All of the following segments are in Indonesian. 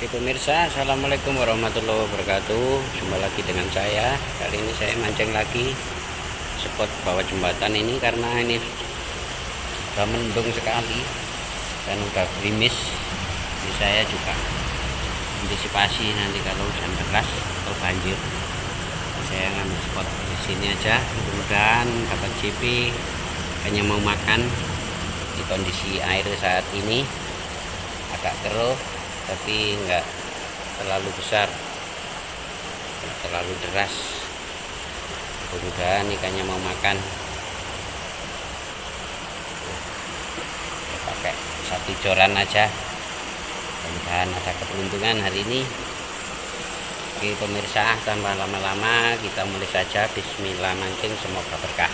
Pemirsa, assalamualaikum warahmatullahi wabarakatuh. Jumpa lagi dengan saya. Kali ini saya mancing lagi spot bawah jembatan ini karena ini sudah mendung sekali dan udah gerimis. Jadi saya juga antisipasi nanti kalau hujan deras atau banjir, saya ngambil spot di sini aja. Mudah-mudahan dapat JP. Hanya mau makan. Di kondisi air saat ini agak keruh, tapi enggak terlalu besar, enggak terlalu deras. Mudah-mudahan ikannya mau makan. Pakai satu joran aja, mudah-mudahan ada keberuntungan hari ini. Oke pemirsa, tanpa lama-lama kita mulai saja. Bismillah mancing, semoga berkah.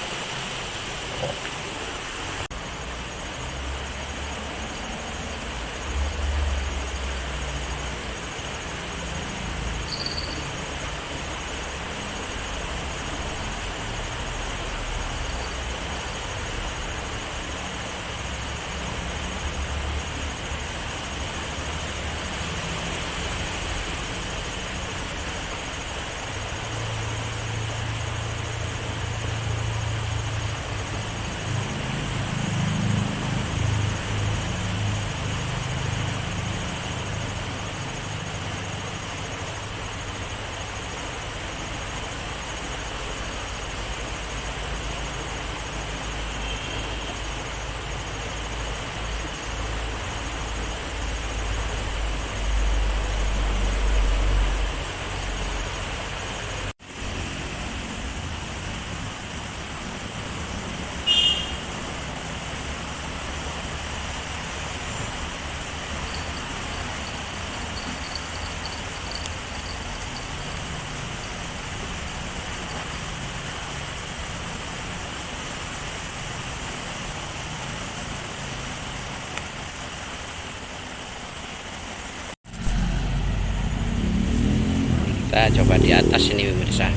Kita coba di atas ini pemirsa.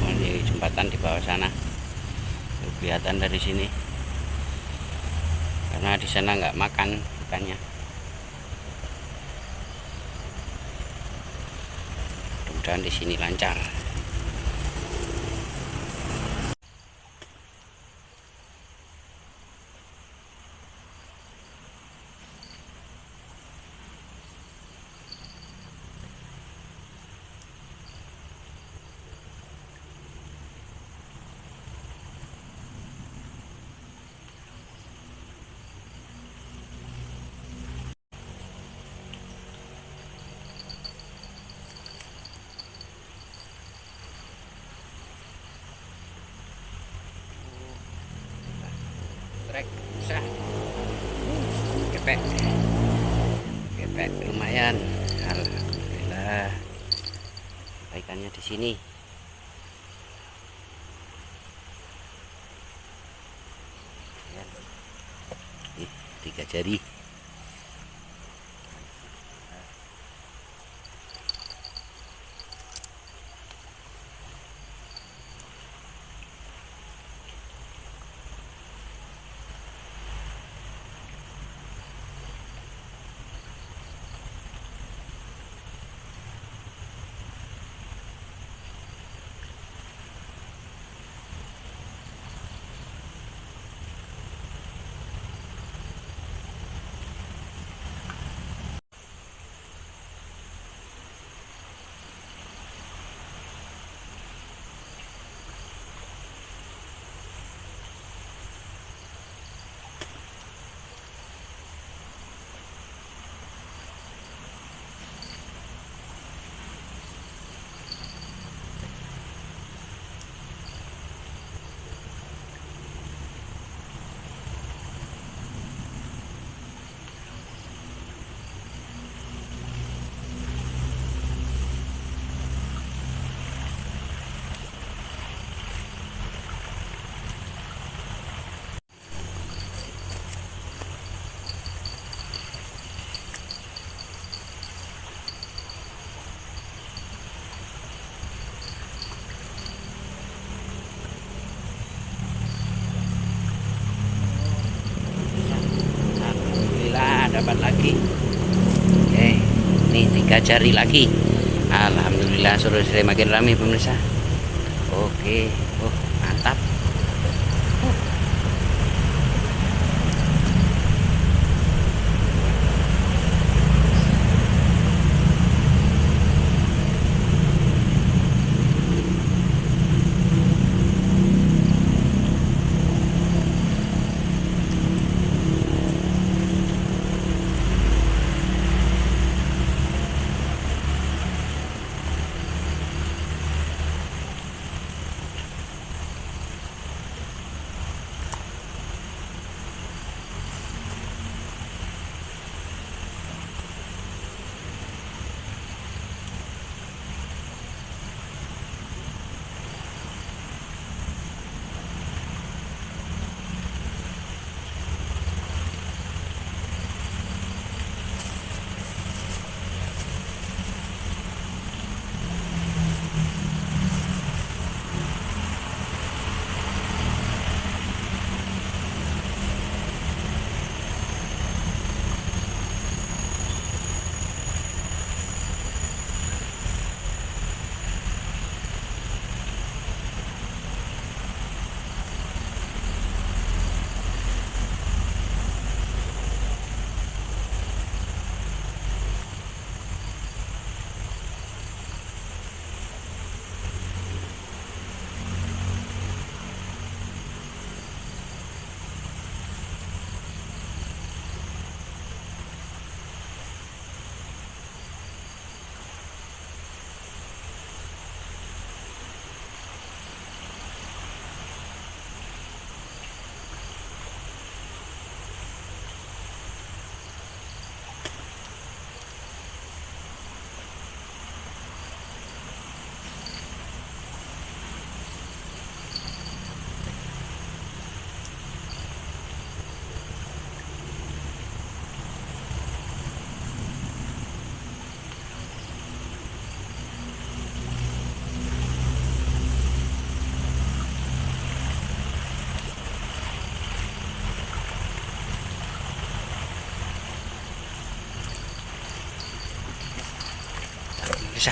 Oh, ini jembatan di bawah sana, kelihatan dari sini karena di sana nggak makan ikannya. Mudah-mudahan di sini lancar. Trek bisa, kepek lumayan, alhamdulillah. Ikannya di sini. Nih, 3 jari. 3 jari lagi. Alhamdulillah suruh makin ramai pemirsa. Oke, mantap. Bisa.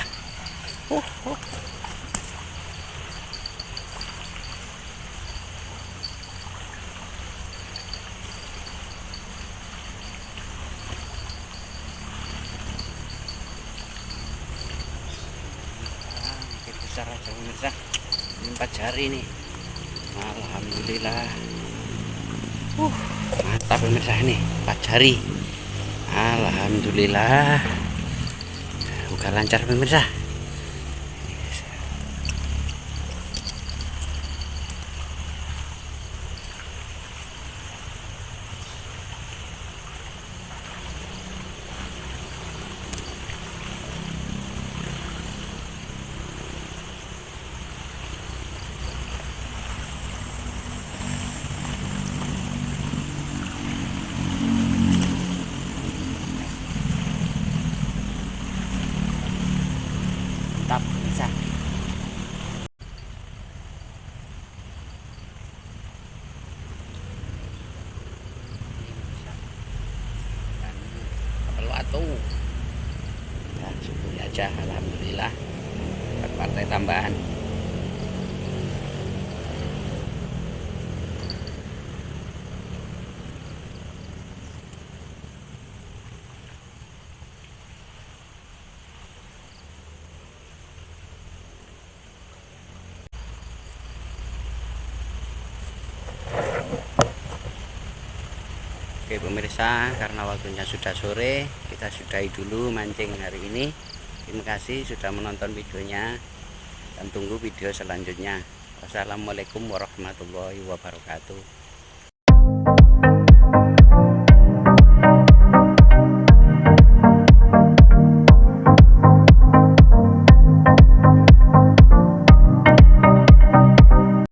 Makin besar aja pemirsa. Ini 4 jari nih. Alhamdulillah. Mantap pemirsa ini 4 jari. Alhamdulillah. Buka lancar pemirsa. Mantap pemirsa. Kapal ya, syukur aja alhamdulillah dapat partai tambahan. Oke pemirsa, karena waktunya sudah sore, kita sudahi dulu mancing hari ini. Terima kasih sudah menonton videonya dan tunggu video selanjutnya. Wassalamualaikum warahmatullahi wabarakatuh.